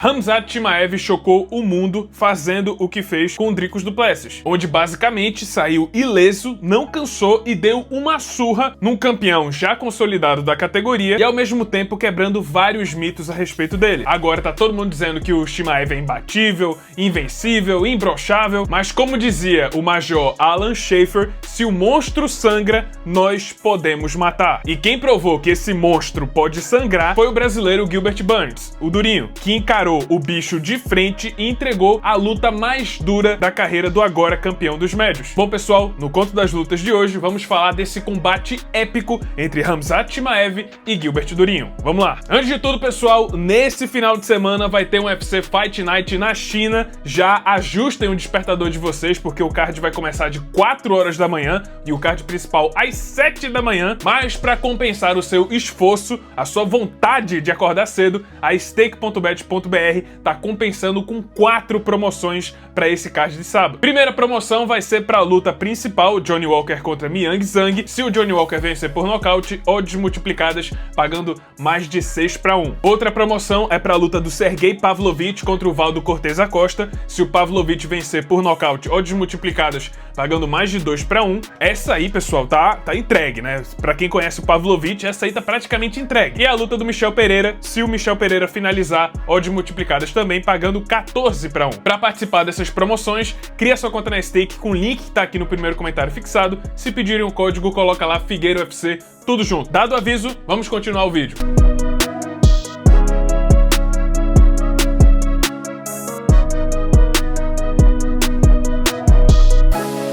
Khamzat Chimaev chocou o mundo fazendo o que fez com o Dricus du Plessis, onde basicamente saiu ileso, não cansou e deu uma surra num campeão já consolidado da categoria e ao mesmo tempo quebrando vários mitos a respeito dele. Agora tá todo mundo dizendo que o Chimaev é imbatível, invencível, imbrochável, mas como dizia o Major Alan Schaefer, se o monstro sangra, nós podemos matar. E quem provou que esse monstro pode sangrar foi o brasileiro Gilbert Burns, o Durinho, que encarou o bicho de frente e entregou a luta mais dura da carreira do agora campeão dos médios. Bom pessoal, no Conto das Lutas de hoje vamos falar desse combate épico entre Khamzat Chimaev e Gilbert Durinho. Vamos lá! Antes de tudo pessoal, nesse final de semana vai ter um UFC Fight Night na China. Já ajustem o despertador de vocês porque o card vai começar de 4 horas da manhã e o card principal às 7 da manhã, mas para compensar o seu esforço, a sua vontade de acordar cedo, a stake.bet.br tá compensando com 4 promoções para esse card de sábado. Primeira promoção vai ser para a luta principal, Johnny Walker contra Miang Zhang. Se o Johnny Walker vencer por nocaute, odds multiplicadas pagando mais de 6-1. Outra promoção é para a luta do Sergey Pavlovich contra o Valdo Cortez Acosta. Se o Pavlovich vencer por nocaute, odds multiplicadas pagando mais de 2-1. Essa aí, pessoal, tá entregue, né? Para quem conhece o Pavlovich, essa aí tá praticamente entregue. E a luta do Michel Pereira, se o Michel Pereira finalizar, odds multiplicadas também pagando 14-1. Para participar dessas promoções, cria sua conta na Stake com o link que tá aqui no primeiro comentário fixado. Se pedirem um código, coloca lá Figueira UFC, tudo junto. Dado o aviso, vamos continuar o vídeo.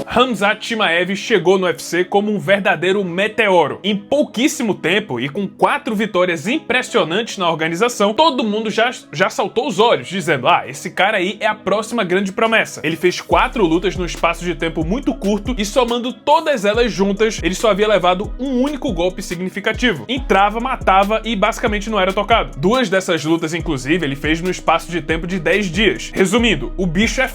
Khamzat Chimaev chegou no UFC como um verdadeiro meteoro. Em pouquíssimo tempo e com 4 vitórias impressionantes na organização, todo mundo já saltou os olhos, dizendo: ah, esse cara aí é a próxima grande promessa. Ele fez 4 lutas num espaço de tempo muito curto e somando todas elas juntas, ele só havia levado um único golpe significativo. Entrava, matava e basicamente não era tocado. 2 dessas lutas, inclusive, ele fez no espaço de tempo de 10 dias. Resumindo, o bicho é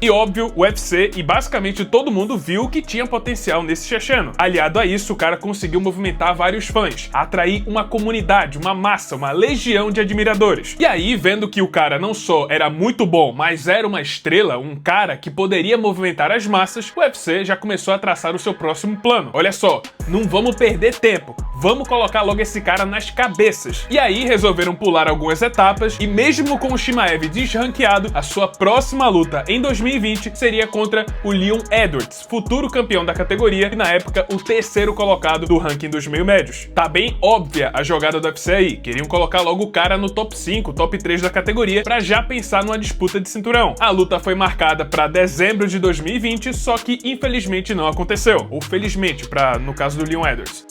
e óbvio, o UFC e basicamente todo mundo viu que tinha potencial nesse checheno. Aliado a isso, o cara conseguiu movimentar vários fãs, atrair uma comunidade, uma massa, uma legião de admiradores. E aí, vendo que o cara não só era muito bom, mas era uma estrela, um cara que poderia movimentar as massas, o UFC já começou a traçar o seu próximo plano. Olha só, não vamos perder tempo, vamos colocar logo esse cara nas cabeças. E aí resolveram pular algumas etapas e mesmo com o Chimaev desranqueado, a sua próxima luta em 2020 seria contra o Leon Edwards, futuro campeão da categoria e na época o 3º colocado do ranking dos meio médios. Tá bem óbvia a jogada do UFC aí, queriam colocar logo o cara no top 5, top 3 da categoria pra já pensar numa disputa de cinturão. A luta foi marcada pra dezembro de 2020, só que infelizmente não aconteceu. Ou felizmente, no caso do Leon Edwards.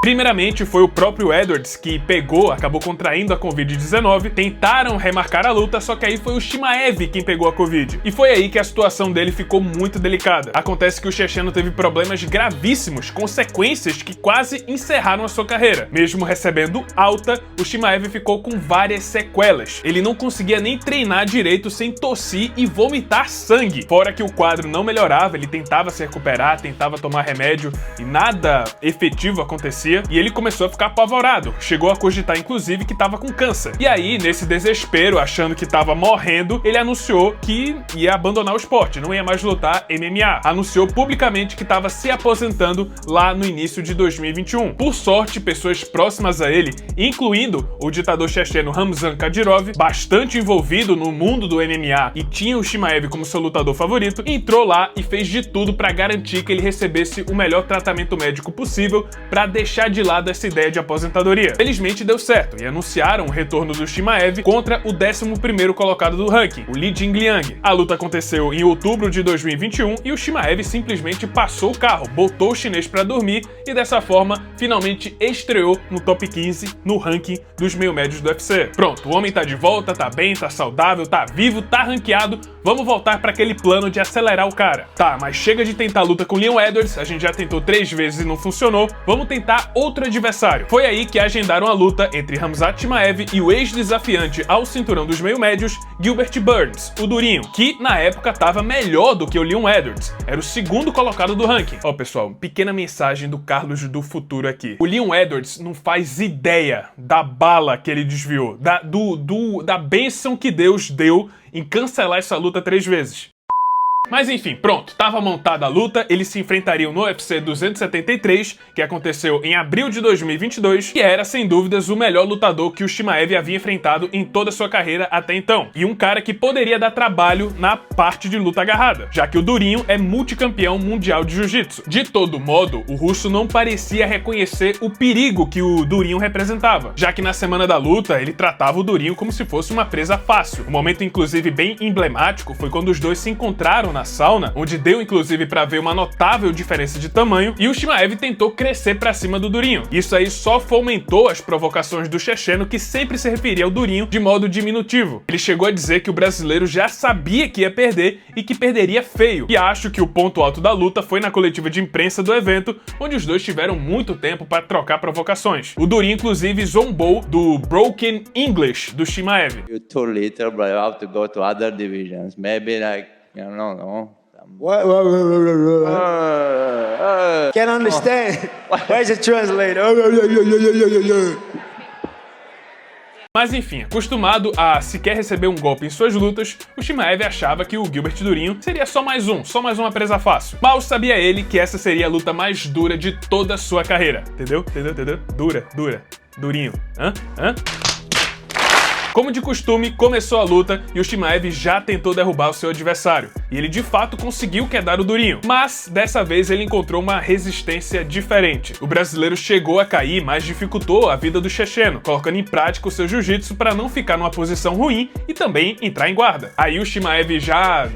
Primeiramente, foi o próprio Edwards que acabou contraindo a Covid-19, tentaram remarcar a luta, só que aí foi o Chimaev quem pegou a Covid. E foi aí que a situação dele ficou muito delicada. Acontece que o checheno teve problemas gravíssimos, consequências que quase encerraram a sua carreira. Mesmo recebendo alta, o Chimaev ficou com várias sequelas. Ele não conseguia nem treinar direito sem tossir e vomitar sangue. Fora que o quadro não melhorava, ele tentava se recuperar, tentava tomar remédio e nada efetivo acontecia. E ele começou a ficar apavorado, chegou a cogitar inclusive que estava com câncer. E aí, nesse desespero, achando que estava morrendo, ele anunciou que ia abandonar o esporte, não ia mais lutar MMA. Anunciou publicamente que estava se aposentando lá no início de 2021. Por sorte, pessoas próximas a ele, incluindo o ditador checheno Ramzan Kadyrov, bastante envolvido no mundo do MMA e tinha o Chimaev como seu lutador favorito, entrou lá e fez de tudo para garantir que ele recebesse o melhor tratamento médico possível para deixar de lado essa ideia de aposentadoria. Felizmente deu certo e anunciaram o retorno do Chimaev contra o 11º colocado do ranking, o Li Jingliang. A luta aconteceu em outubro de 2021 e o Chimaev simplesmente passou o carro, botou o chinês pra dormir e dessa forma finalmente estreou no top 15 no ranking dos meio médios do UFC. Pronto, o homem tá de volta, tá bem, tá saudável, tá vivo, tá ranqueado. vamos voltar para aquele plano de acelerar o cara. Tá, mas chega de tentar a luta com Leon Edwards, a gente já tentou 3 vezes e não funcionou, vamos tentar outro adversário. Foi aí que agendaram a luta entre Khamzat Chimaev e o ex-desafiante ao cinturão dos meio-médios, Gilbert Burns, o Durinho, que na época tava melhor do que o Leon Edwards, era o segundo colocado do ranking. Ó, pessoal, pequena mensagem do Carlos do futuro aqui. O Leon Edwards não faz ideia da bala que ele desviou, da bênção que Deus deu em cancelar essa luta 3 vezes. Mas enfim, pronto, tava montada a luta, eles se enfrentariam no UFC 273, que aconteceu em abril de 2022, e era, sem dúvidas, o melhor lutador que o Chimaev havia enfrentado em toda a sua carreira até então, e um cara que poderia dar trabalho na parte de luta agarrada, já que o Durinho é multicampeão mundial de jiu-jitsu. De todo modo, o russo não parecia reconhecer o perigo que o Durinho representava, já que na semana da luta ele tratava o Durinho como se fosse uma presa fácil. Um momento, inclusive, bem emblemático foi quando os dois se encontraram na sauna, onde deu inclusive pra ver uma notável diferença de tamanho, e o Chimaev tentou crescer pra cima do Durinho. Isso aí só fomentou as provocações do checheno, que sempre se referia ao Durinho de modo diminutivo. Ele chegou a dizer que o brasileiro já sabia que ia perder e que perderia feio. E acho que o ponto alto da luta foi na coletiva de imprensa do evento, onde os dois tiveram muito tempo para trocar provocações. O Durinho inclusive zombou do broken English do Chimaev. You're too little, but you have to go to other divisions. Maybe like, you know, no. What? Can't understand. Where's the translator? Mas enfim, acostumado a sequer receber um golpe em suas lutas, o Chimaev achava que o Gilbert Durinho seria só mais uma presa fácil. Mal sabia ele que essa seria a luta mais dura de toda a sua carreira. Entendeu? Dura. Durinho. Hã? Como de costume, começou a luta e o Chimaev já tentou derrubar o seu adversário. E ele de fato conseguiu quedar o Durinho, mas dessa vez ele encontrou uma resistência diferente. O brasileiro chegou a cair, mas dificultou a vida do checheno, colocando em prática o seu jiu-jitsu para não ficar numa posição ruim e também entrar em guarda. Aí o Chimaev já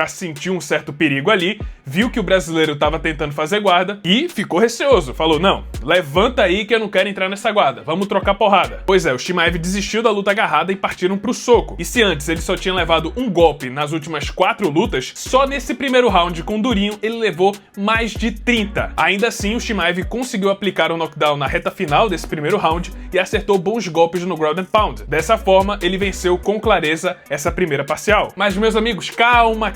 sentiu um certo perigo ali, viu que o brasileiro estava tentando fazer guarda e ficou receoso. Falou, não, levanta aí que eu não quero entrar nessa guarda, vamos trocar porrada. Pois é, o Chimaev desistiu da luta agarrada e partiram pro soco. E se antes ele só tinha levado um golpe nas últimas 4 lutas, só nesse primeiro round com o Durinho ele levou mais de 30. Ainda assim, o Chimaev conseguiu aplicar um knockdown na reta final desse primeiro round e acertou bons golpes no ground and pound. Dessa forma, ele venceu com clareza essa primeira parcial. Mas, meus amigos, calma,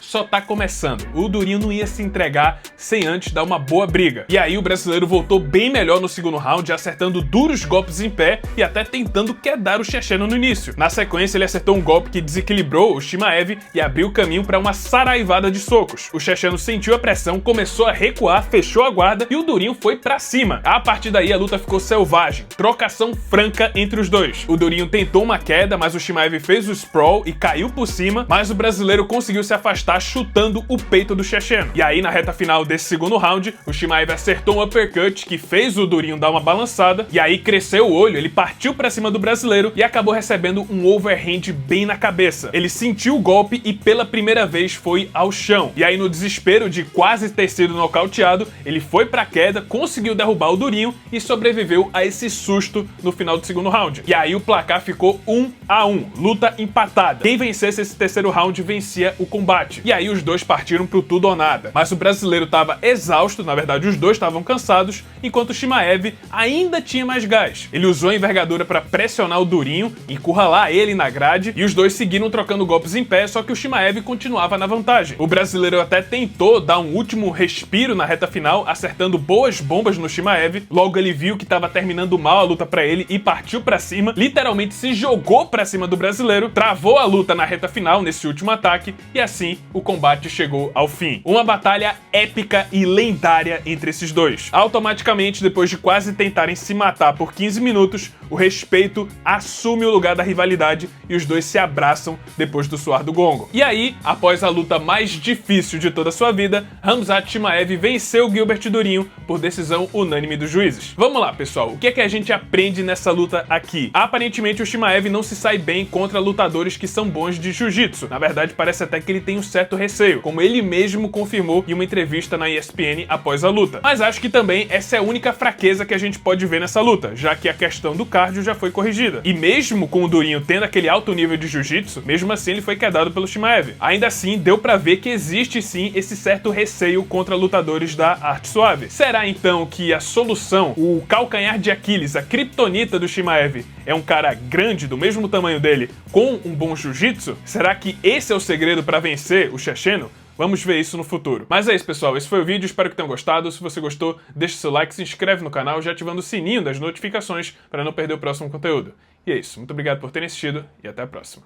só tá começando. O Durinho não ia se entregar sem antes dar uma boa briga. E aí o brasileiro voltou bem melhor no segundo round, acertando duros golpes em pé e até tentando quedar o checheno no início. Na sequência, ele acertou um golpe que desequilibrou o Chimaev e abriu o caminho para uma saraivada de socos. O checheno sentiu a pressão, começou a recuar, fechou a guarda e o Durinho foi pra cima. A partir daí a luta ficou selvagem, trocação franca entre os dois. O Durinho tentou uma queda, mas o Chimaev fez o sprawl e caiu por cima, mas o brasileiro conseguiu se afastar chutando o peito do checheno. E aí na reta final desse segundo round, o Chimaev acertou um uppercut que fez o Durinho dar uma balançada, e aí cresceu o olho, ele partiu pra cima do brasileiro e acabou recebendo um overhand bem na cabeça. Ele sentiu o golpe e pela primeira vez foi ao chão. E aí no desespero de quase ter sido nocauteado, ele foi pra queda, conseguiu derrubar o Durinho e sobreviveu a esse susto no final do segundo round. E aí o placar ficou 1-1, luta empatada. Quem vencesse esse terceiro round vencia o combate. E aí os dois partiram pro tudo ou nada. Mas o brasileiro tava exausto, na verdade os dois estavam cansados, enquanto o Chimaev ainda tinha mais gás. Ele usou a envergadura para pressionar o Durinho, encurralar ele na grade, e os dois seguiram trocando golpes em pé, só que o Chimaev continuava na vantagem. O brasileiro até tentou dar um último respiro na reta final, acertando boas bombas no Chimaev. Logo ele viu que tava terminando mal a luta pra ele e partiu pra cima, literalmente se jogou pra cima do brasileiro, travou a luta na reta final nesse último ataque, e assim o combate chegou ao fim. Uma batalha épica e lendária entre esses dois. Automaticamente, depois de quase tentarem se matar por 15 minutos, o respeito assume o lugar da rivalidade e os dois se abraçam depois do soar do gongo. E aí, após a luta mais difícil de toda a sua vida, Khamzat Chimaev venceu Gilbert Durinho por decisão unânime dos juízes. Vamos lá, pessoal, o que é que a gente aprende nessa luta aqui? Aparentemente o Chimaev não se sai bem contra lutadores que são bons de jiu-jitsu. Na verdade, parece até que ele tem um certo receio. Como ele mesmo confirmou em uma entrevista na ESPN após a luta. Mas acho que também essa é a única fraqueza que a gente pode ver nessa luta, já que a questão do cardio já foi corrigida. E mesmo com o Durinho tendo aquele alto nível de jiu-jitsu, mesmo assim ele foi quedado pelo Chimaev. Ainda assim, deu pra ver que existe sim esse certo receio contra lutadores da arte suave. Será então que a solução, o calcanhar de Aquiles, a criptonita do Chimaev, é um cara grande, do mesmo tamanho dele, com um bom jiu-jitsu? Será que esse é o segredo pra vencer o checheno? Vamos ver isso no futuro. Mas é isso, pessoal. Esse foi o vídeo. Espero que tenham gostado. Se você gostou, deixa seu like, se inscreve no canal, já ativando o sininho das notificações para não perder o próximo conteúdo. E é isso. Muito obrigado por terem assistido e até a próxima.